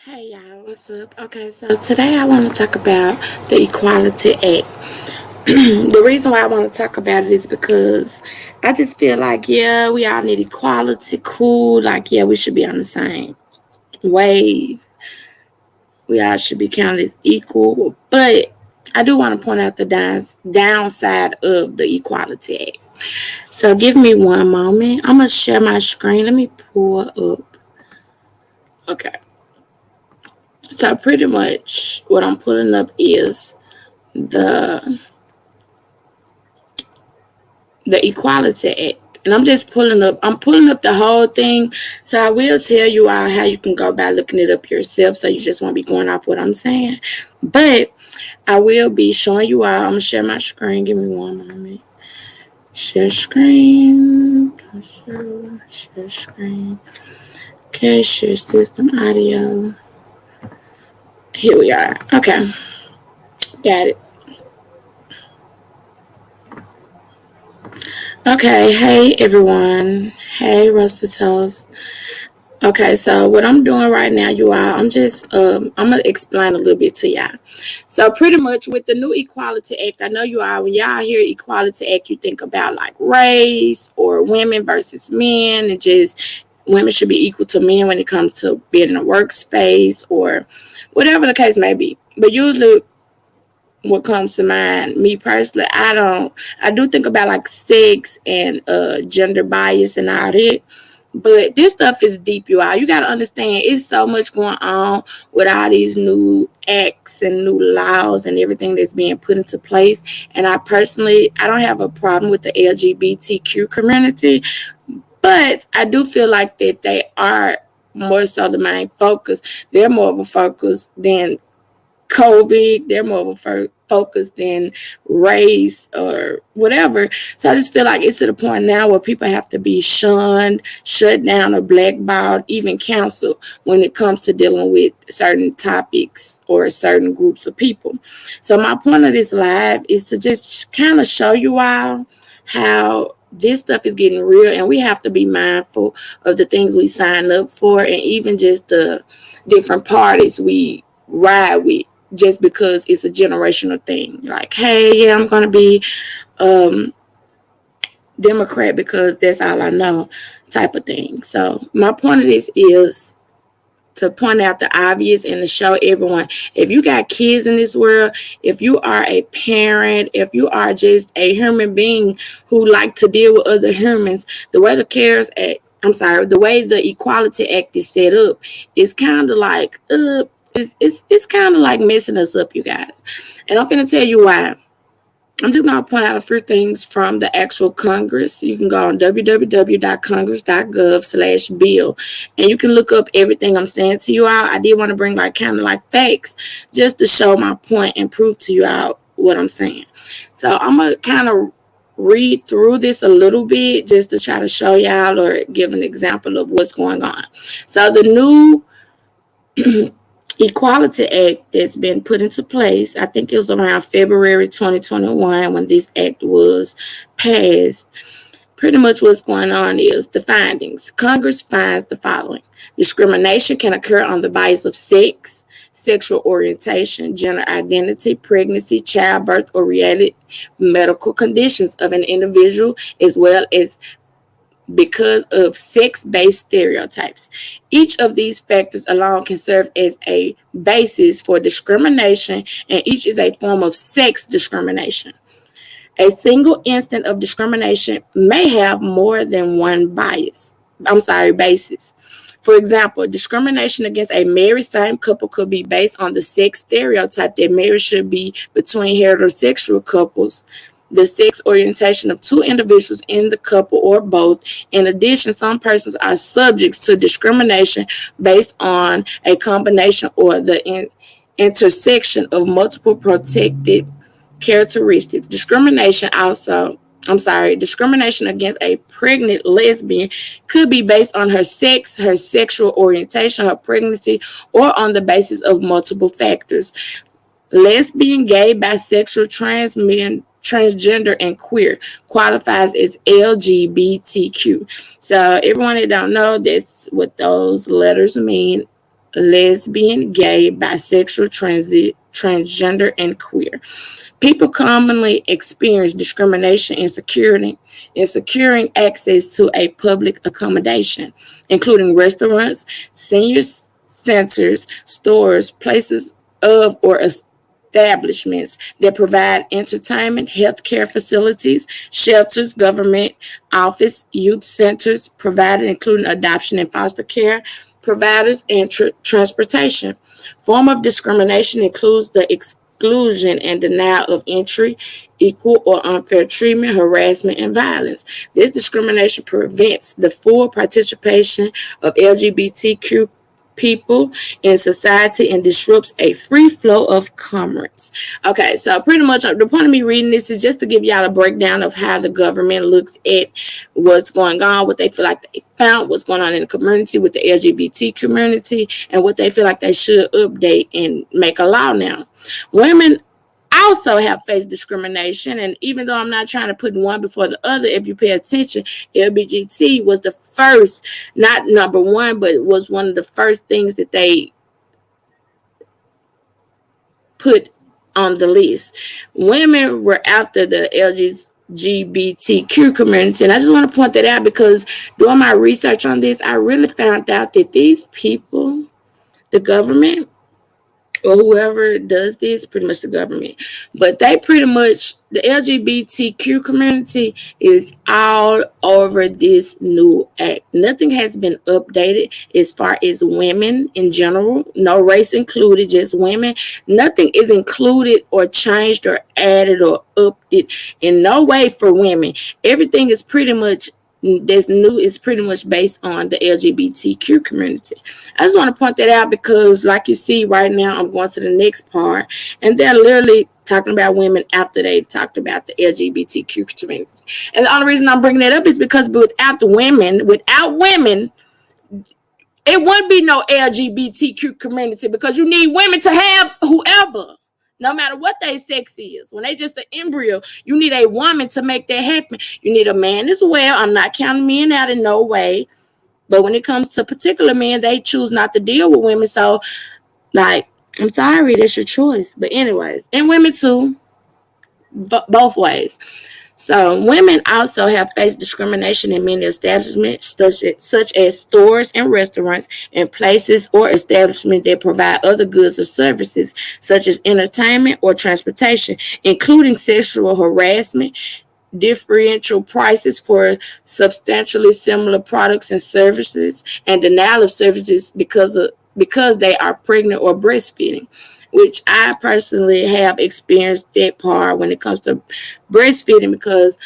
Hey y'all, what's up? Okay, so today I want to talk about the Equality Act. The reason why I want to talk about it is because I just feel like, yeah, we all need equality, cool. Like, yeah, we should be on the same wave. We all should be counted as equal. But I do want to point out the downside of the Equality Act. So give me one moment. I'm going to share my screen. Let me pull up. Okay. So pretty much what I'm pulling up is the the Equality Act. And I'm pulling up the whole thing. So I will tell you all how you can go about looking it up yourself. So you just won't be going off what I'm saying. But I will be showing you all. I'm gonna share my screen. Give me one moment. Share screen. Share screen. Okay, share system audio. Here we are. Okay. Got it. Okay, hey everyone. Hey Roasted Toast. Okay, so what I'm doing right now, you all, I'm gonna explain a little bit to y'all. So pretty much with the new Equality Act, I know you all when y'all hear Equality Act, you think about like race or women versus men, and just women should be equal to men when it comes to being in a workspace or whatever the case may be. But usually what comes to mind, me personally, I do think about like sex and gender bias and all that. But this stuff is deep, you all. You gotta understand it's so much going on with all these new acts and new laws and everything that's being put into place. And I don't have a problem with the LGBTQ community, but I do feel like that they are more so the main focus. They're more of a focus than COVID. They're more of a focus than race or whatever. So I just feel like it's to the point now where people have to be shunned, shut down, or blackballed, even canceled when it comes to dealing with certain topics or certain groups of people. So my point of this live is to just kind of show you all how this stuff is getting real, and we have to be mindful of the things we sign up for, and even just the different parties we ride with, just because it's a generational thing. Like, hey, yeah, I'm gonna be um Democrat because that's all I know, type of thing. So my point of this is to point out the obvious and to show everyone, if you got kids in this world, if you are a parent, if you are just a human being who like to deal with other humans, the way the way the Equality Act is set up is kind of like it's kind of like messing us up, you guys. And I'm gonna tell you why. I'm just going to point out a few things from the actual Congress. You can go on www.congress.gov/bill, and you can look up everything I'm saying to you all. I did want to bring like kind of like facts just to show my point and prove to you all what I'm saying. So I'm going to kind of read through this a little bit just to try to show y'all or give an example of what's going on. So the new Equality Act that's been put into place, I think it was around February 2021 when this act was passed. Pretty much what's going on is the findings. Congress finds the following: discrimination can occur on the basis of sex, sexual orientation, gender identity, pregnancy, childbirth, or related medical conditions of an individual, as well as because of sex-based stereotypes. Each of these factors alone can serve as a basis for discrimination, and each is a form of sex discrimination. A single instance of discrimination may have more than one basis. For example, discrimination against a married same couple could be based on the sex stereotype that marriage should be between heterosexual couples, the sex orientation of two individuals in the couple, or both. In addition, some persons are subject to discrimination based on a combination or the intersection of multiple protected characteristics. Discrimination against a pregnant lesbian could be based on her sex, her sexual orientation, her pregnancy, or on the basis of multiple factors. Lesbian, gay, bisexual, transgender, and queer qualifies as LGBTQ. So everyone that don't know, that's what those letters mean. lesbian, gay, bisexual, transgender, and queer. People commonly experience discrimination in securing access to a public accommodation, including restaurants, senior centers, stores, places of or establishments that provide entertainment, healthcare facilities, shelters, government office, youth centers, provided including adoption and foster care providers, and transportation. Form of discrimination includes the exclusion and denial of entry, equal or unfair treatment, harassment, and violence. This discrimination prevents the full participation of LGBTQ people in society and disrupts a free flow of commerce. Okay, so pretty much the point of me reading this is just to give y'all a breakdown of how the government looks at what's going on, what they feel like they found, what's going on in the community with the LGBT community, and what they feel like they should update and make a law now. Women also have faced discrimination, and even though I'm not trying to put one before the other, if you pay attention, LGBT was the first, not number one, but it was one of the first things that they put on the list. Women were after the LGBTQ community, and I just want to point that out because doing my research on this, I really found out that these people, the government, or whoever does this, pretty much the government, but they pretty much, the LGBTQ community is all over this new act. Nothing has been updated as far as women in general, no race included, just women. Nothing is included or changed or added or updated in no way for women. Everything is pretty much that's new is pretty much based on the LGBTQ community. I just want to point that out because, like you see right now, I'm going to the next part, and they're literally talking about women after they've talked about the LGBTQ community. And the only reason I'm bringing that up is because without women, it wouldn't be no LGBTQ community because you need women to have whoever. No matter what their sex is, when they just an embryo, you need a woman to make that happen. You need a man as well. I'm not counting men out in no way. But when it comes to particular men, they choose not to deal with women. So, like, I'm sorry, that's your choice. But anyways, and women too, both ways. So women also have faced discrimination in many establishments, such as stores and restaurants, and places or establishments that provide other goods or services, such as entertainment or transportation, including sexual harassment, differential prices for substantially similar products and services, and denial of services because they are pregnant or breastfeeding, which I personally have experienced that part when it comes to breastfeeding because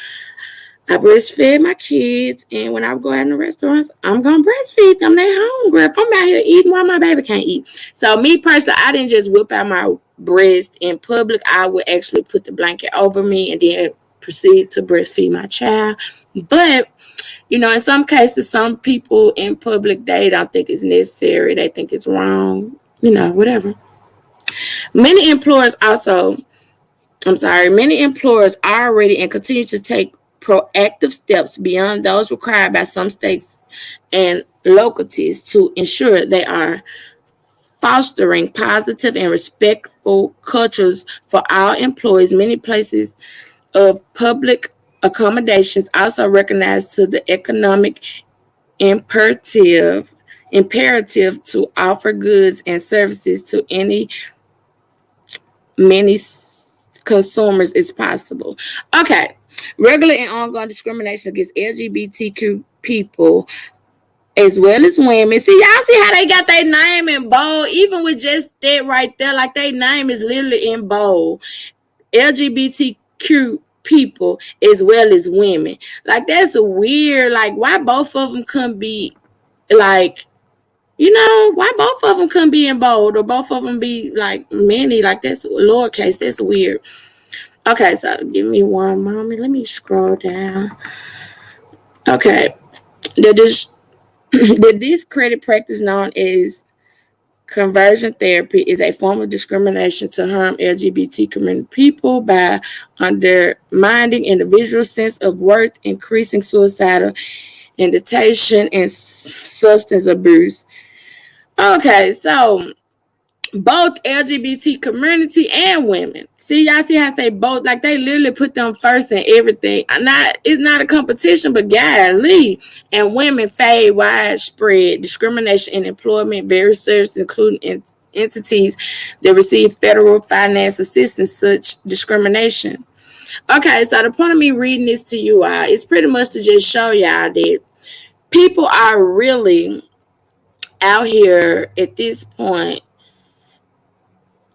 I breastfed my kids, and when I go out in the restaurants, I'm going to breastfeed them. They hungry. If I'm out here eating while my baby can't eat. So me personally, I didn't just whip out my breast in public. I would actually put the blanket over me and then proceed to breastfeed my child. But in some cases, some people in public, they don't think it's necessary. They think it's wrong, whatever. Many employers already and continue to take proactive steps beyond those required by some states and localities to ensure they are fostering positive and respectful cultures for all employees. Many places of public accommodations also recognize to the economic imperative to offer goods and services to many consumers as possible. Okay, regular and ongoing discrimination against LGBTQ people as well as women. See, y'all see how they got their name in bold, even with just that right there, like their name is literally in bold. LGBTQ people as well as women. Like, that's a weird, like, why both of them couldn't be, like, why both of them couldn't be in bold or both of them be, like, many, like, that's lowercase, that's weird. Okay, so give me one moment. Let me scroll down. Okay. The discredit practice known as conversion therapy is a form of discrimination to harm LGBT community people by undermining individuals' sense of worth, increasing suicidal ideation, and substance abuse. Okay, so both LGBT community and women. See, y'all see how I say both? Like, they literally put them first in everything. It's not a competition, but golly. And women face widespread discrimination in employment, very serious, including entities that receive federal finance assistance, such discrimination. Okay, so the point of me reading this to you all is pretty much to just show y'all that people are really out here at this point.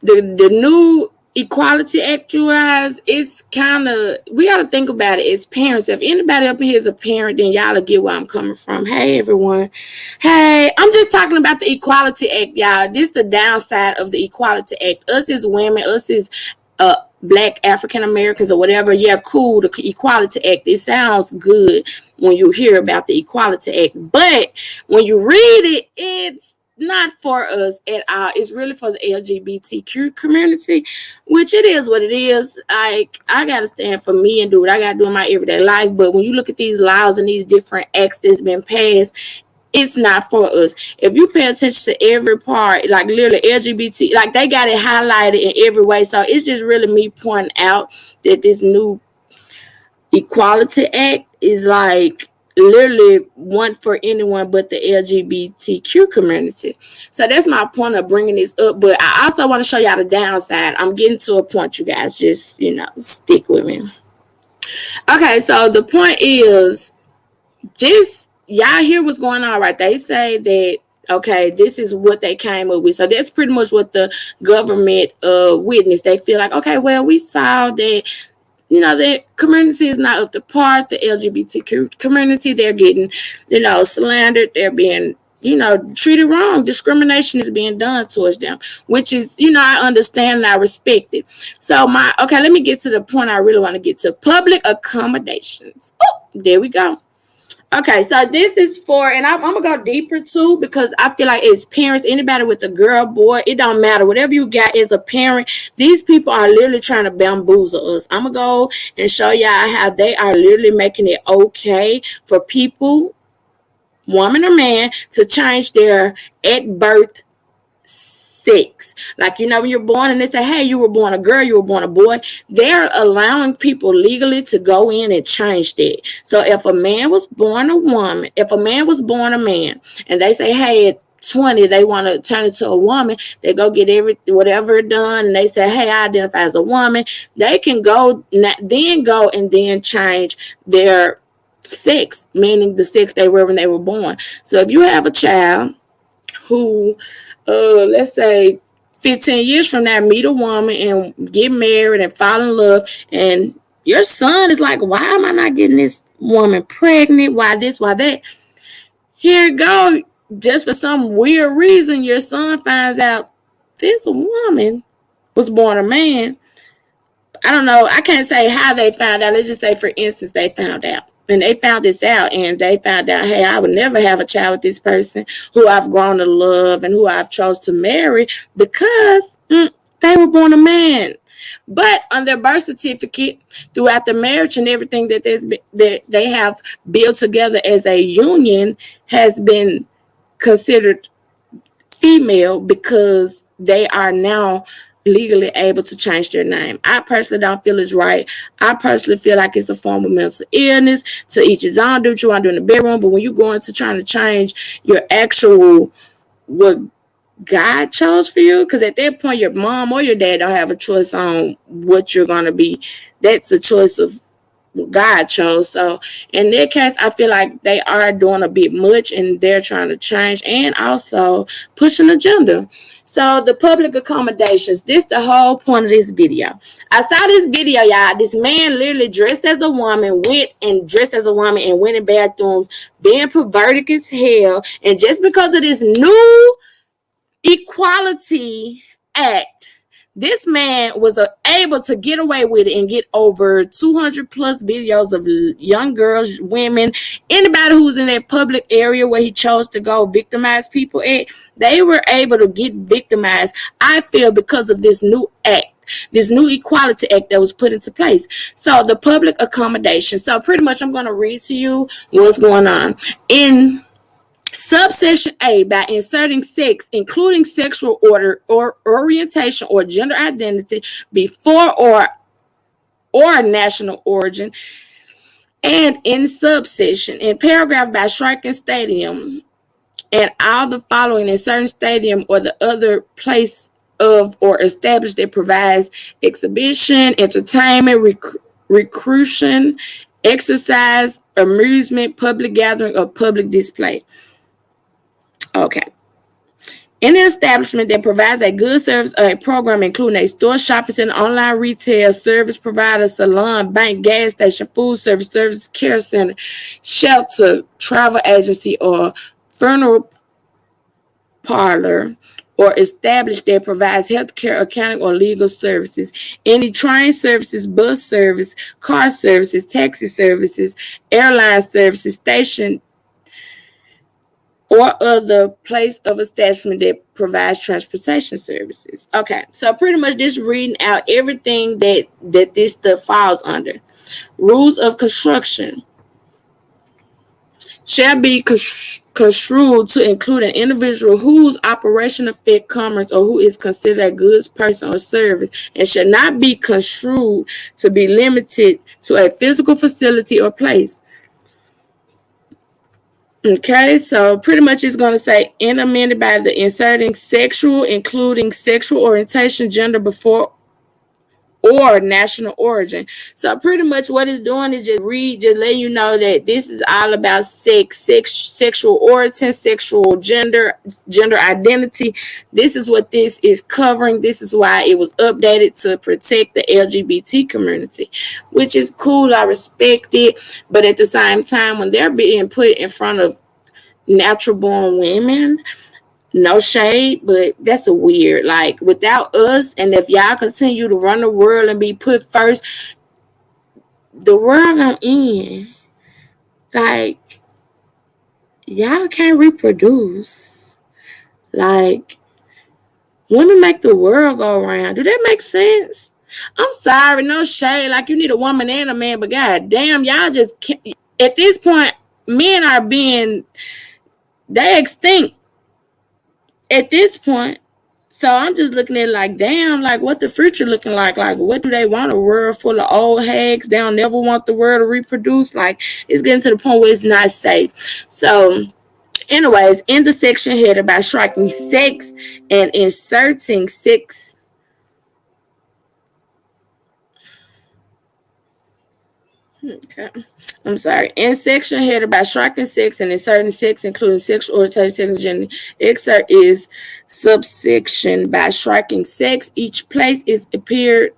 The new Equality Act, you guys, it's kind of, we got to think about it as parents. If anybody up in here is a parent, then y'all will get where I'm coming from. Hey, everyone. Hey, I'm just talking about the Equality Act, y'all. This is the downside of the Equality Act. Us as women, us as Black African Americans or whatever, yeah, cool, the Equality Act, it sounds good when you hear about the Equality Act. But when you read it, it's not for us at all. It's really for the LGBTQ community, which it is what it is. I gotta stand for me and do what I gotta do in my everyday life. But when you look at these laws and these different acts that's been passed, it's not for us. If you pay attention to every part, like literally LGBT, like they got it highlighted in every way. So it's just really me pointing out that this new Equality Act is like literally one for anyone but the LGBTQ community. So that's my point of bringing this up. But I also want to show y'all the downside. I'm getting to a point, you guys. Just, stick with me. Okay, so the point is this. Y'all hear what's going on, right? They say that, okay, this is what they came up with. So that's pretty much what the government witnessed. They feel like, okay, well, we saw that, the community is not up to par. The LGBTQ community, they're getting, slandered. They're being, treated wrong. Discrimination is being done towards them, which is, I understand and I respect it. So let me get to the point I really want to get to. Public accommodations. Oh, there we go. Okay, so this is for, and I'm going to go deeper too, because I feel like as parents, anybody with a girl, boy, it don't matter. Whatever you got as a parent, these people are literally trying to bamboozle us. I'm going to go and show y'all how they are literally making it okay for people, woman or man, to change their at birth sex. Like, when you're born and they say, hey, you were born a girl, you were born a boy, they're allowing people legally to go in and change that. So if a man was born a woman, if a man was born a man, and they say, hey, at 20 they want to turn it to a woman, they go get whatever done, and they say, hey, I identify as a woman, they can go and then change their sex, meaning the sex they were when they were born. So if you have a child who let's say 15 years from now meet a woman and get married and fall in love, and your son is like, why am I not getting this woman pregnant? Why this, why that? Here you go. Just for some weird reason, your son finds out this woman was born a man. I don't know. I can't say how they found out. Let's just say, for instance, they found out. And they found this out, and they found out, hey, I would never have a child with this person who I've grown to love and who I've chose to marry because they were born a man. But on their birth certificate, throughout the marriage and everything that they have built together as a union, has been considered female because they are now legally able to change their name. I personally don't feel it's right. I personally feel like it's a form of mental illness. To each his own, do what you want to do in the bedroom, but when you go into trying to change your actual, what God chose for you, because at that point your mom or your dad don't have a choice on what you're going to be. That's a choice of what God chose. So in their case, I feel like they are doing a bit much, and they're trying to change and also push an agenda. So the public accommodations, this the whole point of this video. I saw this video, y'all. This man literally dressed as a woman, went in bathrooms, being perverted as hell. And just because of this new Equality Act, this man was able to get away with it and get over 200 plus videos of young girls, women, anybody who's in that public area where he chose to go victimize people at. They were able to get victimized, I feel, because of this new act, this new Equality Act that was put into place. So the public accommodation. So pretty much I'm going to read to you what's going on. In Subsection A, by inserting sex, including sexual order or orientation or gender identity before or national origin, and in subsection, in paragraph by striking stadium and all the following in certain stadium or the other place of or established that provides exhibition, entertainment, recreation, exercise, amusement, public gathering, or public display. Okay. Any establishment that provides a good service or a program, including a store, shopping center, online retail, service provider, salon, bank, gas station, food service care center, shelter, travel agency, or funeral parlor, or established that provides healthcare, accounting, or legal services. Any train services, bus service, car services, taxi services, airline services, station, or other place of establishment that provides transportation services. Okay, so pretty much just reading out everything that this stuff falls under. Rules of construction shall be construed to include an individual whose operation affect commerce or who is considered a goods person or service, and shall not be construed to be limited to a physical facility or place. Okay, so pretty much it's going to say and amended by the inserting sexual, including sexual orientation, gender before or national origin. So pretty much what it's doing is just letting you know that this is all about sexual origin, sexual gender identity. This is what this is covering. This is why it was updated to protect the LGBT community, which is cool. I respect it. But at the same time, when they're being put in front of natural born women, no shade, but that's a weird, like, without us, and if y'all continue to run the world and be put first, the world I'm in, like, y'all can't reproduce. Like, women make the world go around. Do that make sense? I'm sorry, no shade. Like, you need a woman and a man, but god damn, y'all just can't. At this point, men are they extinct at this point. So I'm just looking at it like, damn, like, what the future looking like? Like, what do they want? A world full of old hags? They don't never want the world to reproduce. Like, it's getting to the point where it's not safe. So anyways, in the section header, by striking sex and inserting sex, okay, I'm sorry. In section header, by striking sex and inserting sex, including sexual orientation, sex, gender. Excerpt is subsection by striking sex. Each place is appeared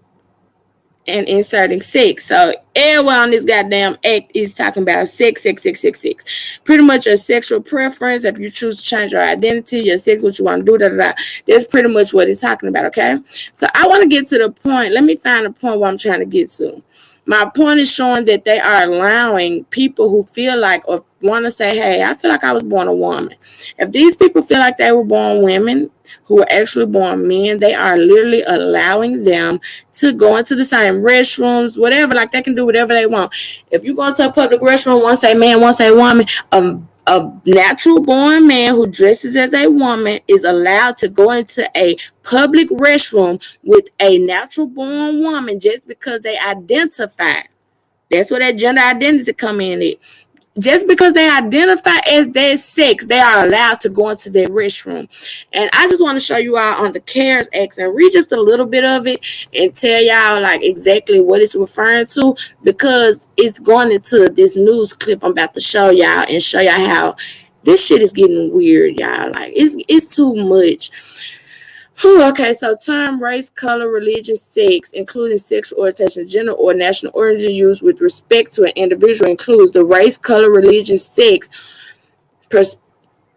and inserting sex. So everyone on this goddamn act is talking about sex. Pretty much your sexual preference. If you choose to change your identity, your sex, what you want to do, That's pretty much what it's talking about, okay? So I want to get to the point. Let me find the point where I'm trying to get to. My point is showing that they are allowing people who feel like or want to say, hey, I feel like I was born a woman. If these people feel like they were born women who were actually born men, they are literally allowing them to go into the same restrooms, whatever, like they can do whatever they want. If you go into a public restroom, one say man, one say woman, a natural born man who dresses as a woman is allowed to go into a public restroom with a natural born woman just because they identify. That's where that gender identity come in. Just because they identify as their sex, they are allowed to go into their restroom. And I just want to show you all on the CARES Act and read just a little bit of it and tell y'all like exactly what it's referring to, because it's going into this news clip I'm about to show y'all and show y'all how this shit is getting weird, y'all. Like, it's too much. Okay, so term, race, color, religion, sex, including sexual orientation, gender, or national origin used with respect to an individual includes the race, color, religion, sex,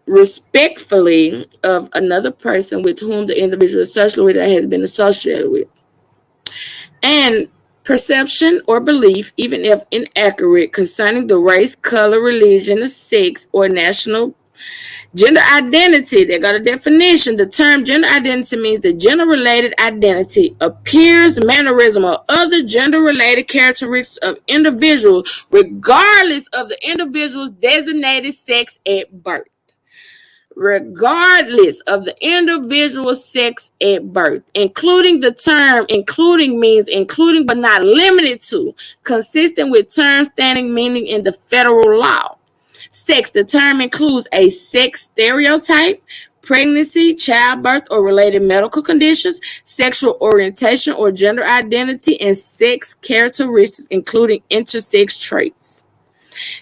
respectfully of another person with whom the individual is associated or has been associated with. And perception or belief, even if inaccurate, concerning the race, color, religion, sex, or national gender identity. They got a definition. The term gender identity means the gender-related identity, appearance, mannerism, or other gender-related characteristics of individuals, regardless of the individual's designated sex at birth. regardless of the individual's sex at birth, including the term including means including but not limited to, consistent with term standing meaning in the federal law. Sex, the term includes a sex stereotype, pregnancy, childbirth, or related medical conditions, sexual orientation or gender identity, and sex characteristics, including intersex traits.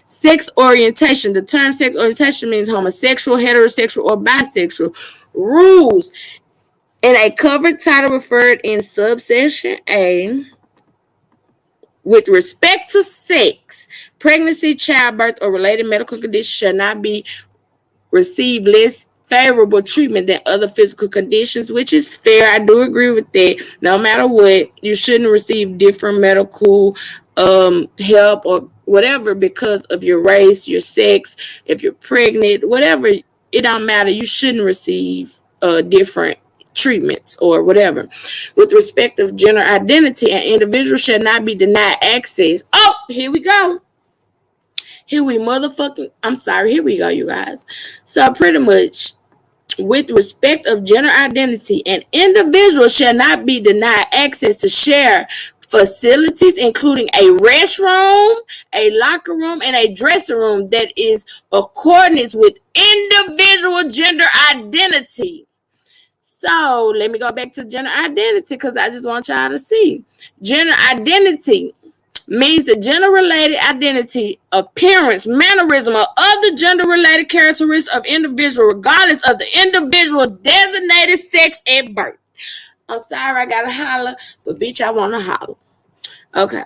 Sex orientation. The term sex orientation means homosexual, heterosexual, or bisexual. Rules. In a covered title referred in subsection A, with respect to sex, pregnancy, childbirth, or related medical conditions shall not be receive less favorable treatment than other physical conditions, which is fair. I do agree with that. No matter what, you shouldn't receive different medical help or whatever because of your race, your sex, if you're pregnant, whatever, it don't matter. You shouldn't receive different treatments or whatever. With respect of gender identity, an individual shall not be denied access. Oh, here we go. Here we go, you guys. So pretty much, with respect of gender identity, an individual shall not be denied access to share facilities, including a restroom, a locker room, and a dressing room that is accordance with individual gender identity. So let me go back to gender identity because I just want y'all to see. Gender identity means the gender-related identity, appearance, mannerism, or other gender-related characteristics of individual, regardless of the individual designated sex at birth. I'm sorry, I gotta holler, but bitch, I wanna holler. Okay,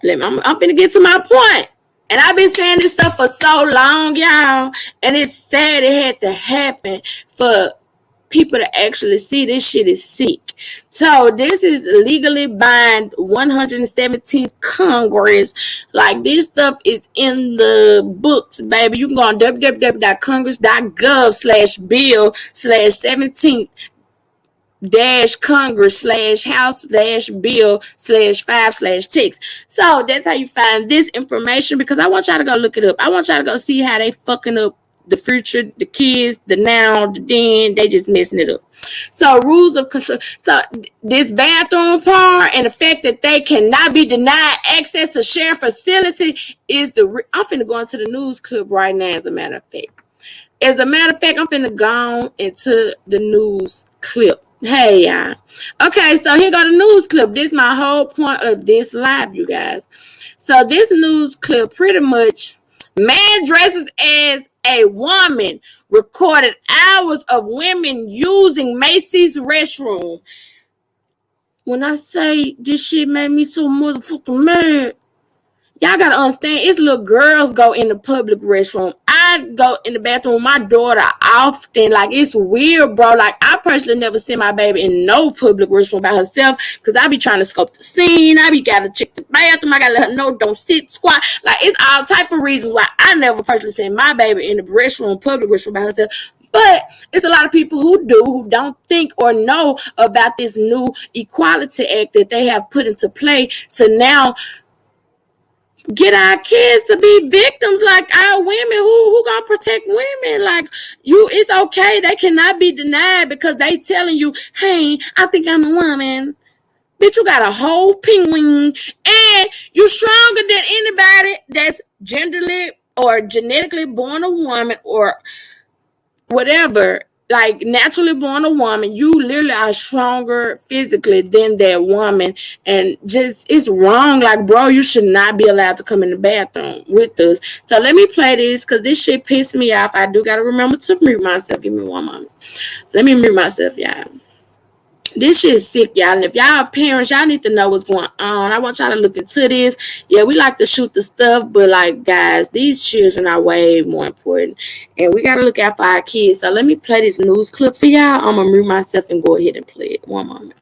I'm finna get to my point. And I've been saying this stuff for so long, y'all, and it's sad it had to happen for people to actually see this shit is sick. So this is legally bind 117th Congress. Like, this stuff is in the books, baby. You can go on www.congress.gov/bill/17th Congress/House/Bill/5/text. So that's how you find this information, because I want y'all to go look it up. I want y'all to go see how they fucking up the future, the kids, the now, the then. They just messing it up. So rules of control. So this bathroom part and the fact that they cannot be denied access to shared facility is I'm finna go into the news clip right now, as a matter of fact. I'm finna go into the news clip. Hey, y'all. Okay, so here go the news clip. This is my whole point of this live, you guys. So this news clip pretty much, man dresses as a woman recorded hours of women using Macy's restroom. When I say this shit made me so motherfucking mad, y'all gotta understand, it's little girls go in the public restroom. I go in the bathroom with my daughter often. Like, it's weird, bro. Like, I personally never seen my baby in no public restroom by herself, because I be trying to scope the scene. I be gotta check the bathroom. I gotta let her know don't sit, squat. Like, it's all type of reasons why I never personally seen my baby in the restroom, public restroom by herself. But it's a lot of people who don't think or know about this new Equality Act that they have put into play to now get our kids to be victims like our women. Who gonna protect women? Like, it's okay. They cannot be denied because they telling you, hey, I think I'm a woman. Bitch, you got a whole penguin and you stronger than anybody that's genderly or genetically born a woman or whatever. Like, naturally born a woman, you literally are stronger physically than that woman. And just, it's wrong. Like, bro, you should not be allowed to come in the bathroom with us. So let me play this, because this shit pissed me off. I do got to remember to mute myself. Give me one moment. Let me mute myself, y'all. This shit is sick, y'all. And if y'all parents, y'all need to know what's going on. I want y'all to look into this. Yeah, we like to shoot the stuff, but, like, guys, these children are way more important. And we got to look out for our kids. So let me play this news clip for y'all. I'm going to mute myself and go ahead and play it. One moment.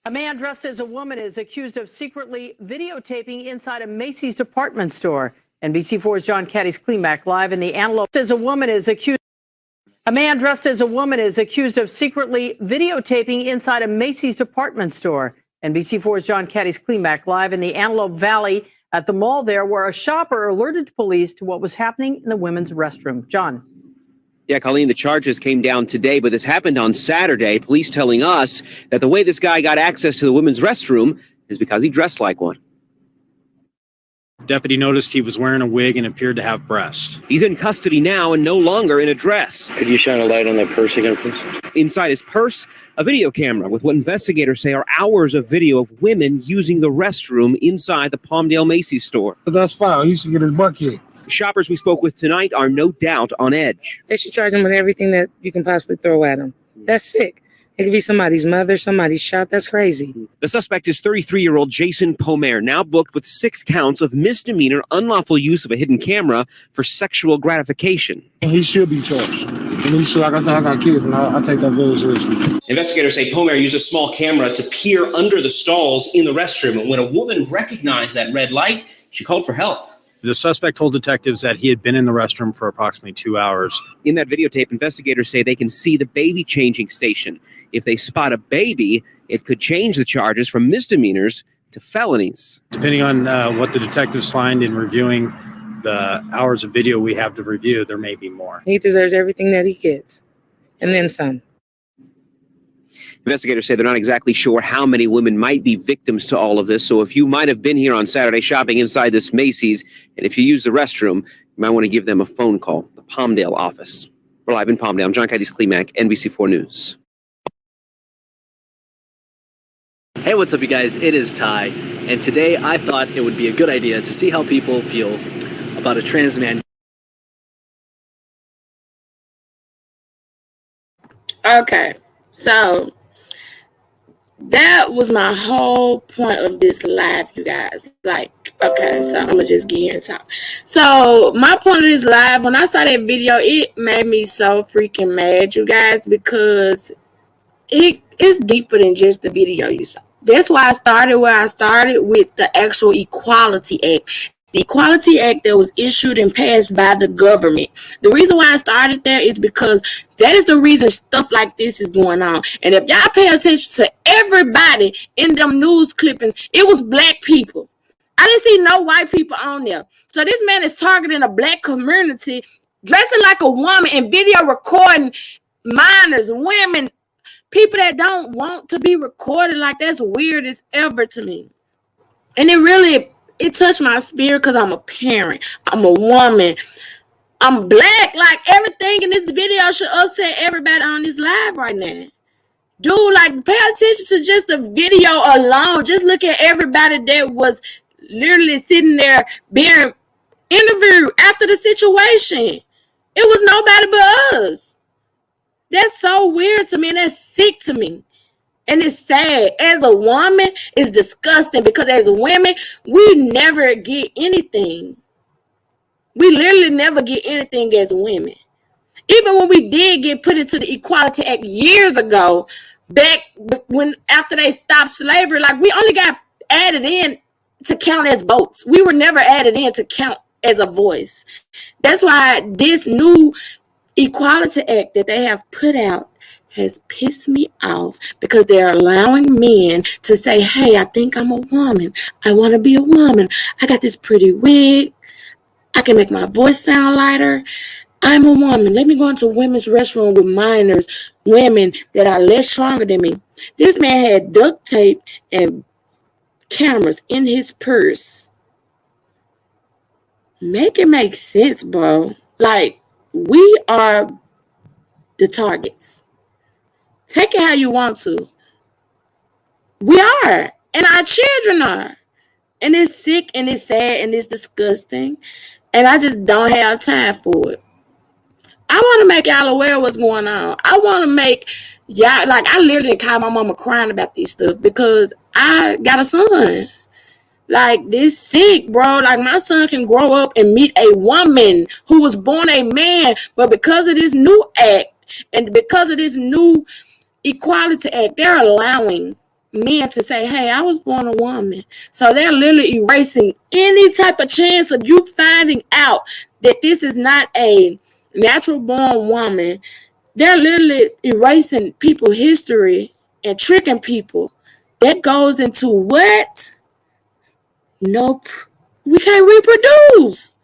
A man dressed as a woman is accused of secretly videotaping inside a Macy's department store. NBC4's John Caddy's Cleanback live in the Antelope. A man dressed as a woman is accused of secretly videotaping inside a Macy's department store. NBC4's John Caddy's Cleanback live in the Antelope Valley. at the mall there, where a shopper alerted police to what was happening in the women's restroom. John. Yeah, Colleen, the charges came down today, but this happened on Saturday. Police telling us that the way this guy got access to the women's restroom is because he dressed like one. Deputy noticed he was wearing a wig and appeared to have breasts. He's in custody now and no longer in a dress. Could you shine a light on that purse again, please? Inside his purse, a video camera with what investigators say are hours of video of women using the restroom inside the Palmdale Macy's store. That's foul. He should get his butt kicked. Shoppers we spoke with tonight are no doubt on edge. They should charge him with everything that you can possibly throw at him. That's sick. It could be somebody's mother, somebody's shot. That's crazy. The suspect is 33-year-old Jason Pomer, now booked with 6 counts of misdemeanor unlawful use of a hidden camera for sexual gratification. He should be charged. And he should, like I said, I got kids, and I take that very seriously. Investigators say Pomer used a small camera to peer under the stalls in the restroom, and when a woman recognized that red light, she called for help. The suspect told detectives that he had been in the restroom for approximately 2 hours. In that videotape, investigators say they can see the baby changing station. If they spot a baby, it could change the charges from misdemeanors to felonies. Depending on what the detectives find in reviewing the hours of video we have to review, there may be more. He deserves everything that he gets, and then some. Investigators say they're not exactly sure how many women might be victims to all of this. So if you might have been here on Saturday shopping inside this Macy's, and if you use the restroom, you might want to give them a phone call, the Palmdale office. We're live in Palmdale. I'm John Klimek, NBC4 News. Hey, what's up, you guys? It is Ty, and today I thought it would be a good idea to see how people feel about a trans man. Okay, so that was my whole point of this live, you guys. Like, okay, so I'm gonna just get here and talk. So my point of this live, when I saw that video, it made me so freaking mad, you guys, because it's deeper than just the video you saw. That's why I started where I started with the actual Equality Act. The Equality Act that was issued and passed by the government. The reason why I started there is because that is the reason stuff like this is going on. And if y'all pay attention to everybody in them news clippings, it was black people. I didn't see no white people on there. So this man is targeting a black community, dressing like a woman and video recording minors, women, people that don't want to be recorded. Like, that's weird as ever to me. And it touched my spirit because I'm a parent. I'm a woman. I'm black. Like, everything in this video should upset everybody on this live right now. Dude, like, pay attention to just the video alone. Just look at everybody that was literally sitting there being interviewed after the situation. It was nobody but us. That's so weird to me, and that's sick to me. And it's sad. As a woman, it's disgusting because as women, we never get anything. We literally never get anything as women. Even when we did get put into the Equality Act years ago, back when after they stopped slavery, like, we only got added in to count as votes. We were never added in to count as a voice. That's why this new Equality Act that they have put out has pissed me off, because they're allowing men to say, hey, I think I'm a woman. I want to be a woman. I got this pretty wig. I can make my voice sound lighter. I'm a woman. Let me go into women's restroom with minors, women that are less stronger than me. This man had duct tape and cameras in his purse. Make it make sense, bro. Like, we are the targets. Take it how you want to. We are. And our children are. And it's sick and it's sad and it's disgusting. And I just don't have time for it. I want to make y'all aware of what's going on. I want to make y'all, like, I literally call my mama crying about this stuff because I got a son. Like, this sick, bro. Like, my son can grow up and meet a woman who was born a man, but because of this new act and because of this new Equality Act, they're allowing men to say, hey, I was born a woman. So they're literally erasing any type of chance of you finding out that this is not a natural born woman. They're literally erasing people's history and tricking people. That goes into what? Nope. We can't reproduce.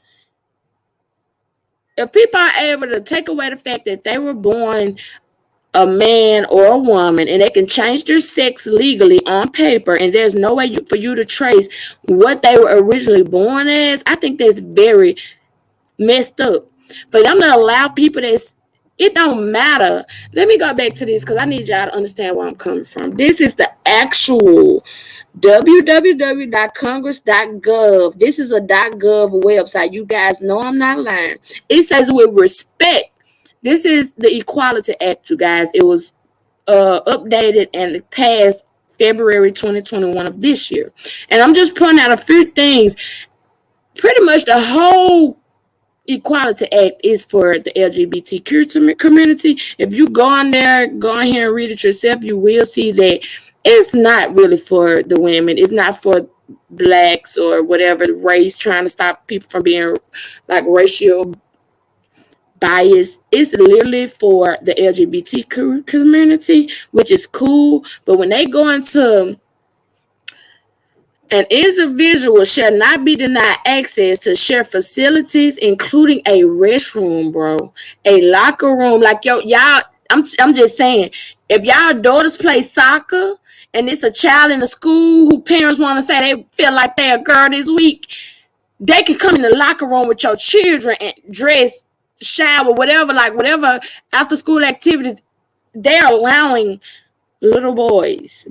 If people are able to take away the fact that they were born a man or a woman and they can change their sex legally on paper and there's no way for you to trace what they were originally born as, I think that's very messed up. For them to allow people that's, it don't matter. Let me go back to this because I need y'all to understand where I'm coming from. This is the actual www.congress.gov. This is a .gov website. You guys know I'm not lying. It says with respect. This is the Equality Act, you guys. It was updated and passed February 2021 of this year. And I'm just pointing out a few things. Pretty much the whole Equality Act is for the LGBTQ community. If you go on there, go on here and read it yourself, you will see that it's not really for the women. It's not for blacks or whatever race, trying to stop people from being like racial bias. It's literally for the LGBT community, which is cool. But when they go into an individual shall not be denied access to share facilities, including a restroom, bro, a locker room. Like y'all, I'm just saying, if y'all daughters play soccer and it's a child in the school who parents want to say they feel like they're a girl this week, they can come in the locker room with your children and dress, shower, whatever after school activities. They're allowing little boys,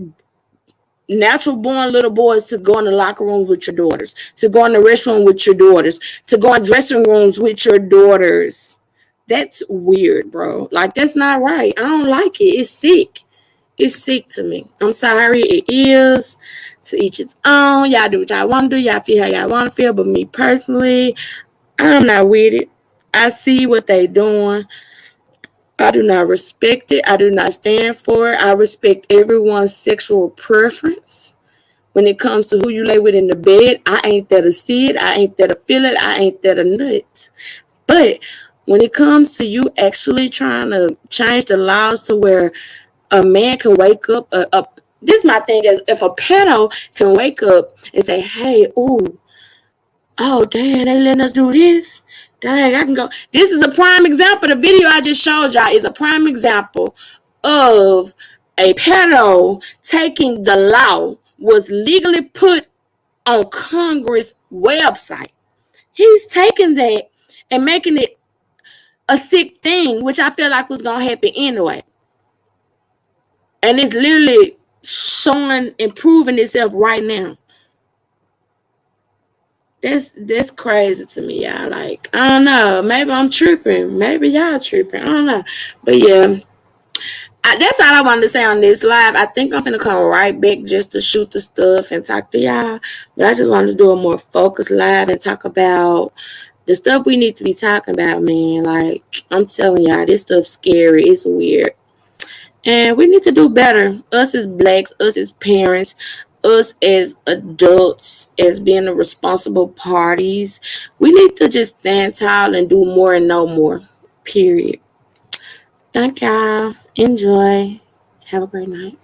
natural born little boys, to go in the locker room with your daughters, to go in the restroom with your daughters, to go in dressing rooms with your daughters. That's weird, bro. Like, that's not right. I don't like it. It's sick. It's sick to me. I'm sorry. It is. To each its own. Y'all do what y'all want to do. Y'all feel how y'all want to feel. But me personally, I'm not with it. I see what they doing. I do not respect it. I do not stand for it. I respect everyone's sexual preference. When it comes to who you lay with in the bed, I ain't there to see it. I ain't there to feel it. I ain't there to nut. But when it comes to you actually trying to change the laws to where a man can wake up, this is my thing, is if a pedo can wake up and say, hey, ooh, oh, damn, they letting us do this? Dang, I can go. This is a prime example. The video I just showed y'all is a prime example of a pedo taking the law was legally put on Congress website. He's taking that and making it a sick thing, which I feel like was going to happen anyway. And it's literally showing and proving itself right now. That's crazy to me, y'all. Like, I don't know. Maybe I'm tripping. Maybe y'all tripping. I don't know. But yeah, that's all I wanted to say on this live. I think I'm gonna come right back just to shoot the stuff and talk to y'all. But I just wanted to do a more focused live and talk about the stuff we need to be talking about, man. Like, I'm telling y'all, this stuff's scary. It's weird. And we need to do better. Us as blacks, us as parents, us as adults, as being the responsible parties, we need to just stand tall and do more and know more. Period. Thank y'all. Enjoy. Have a great night.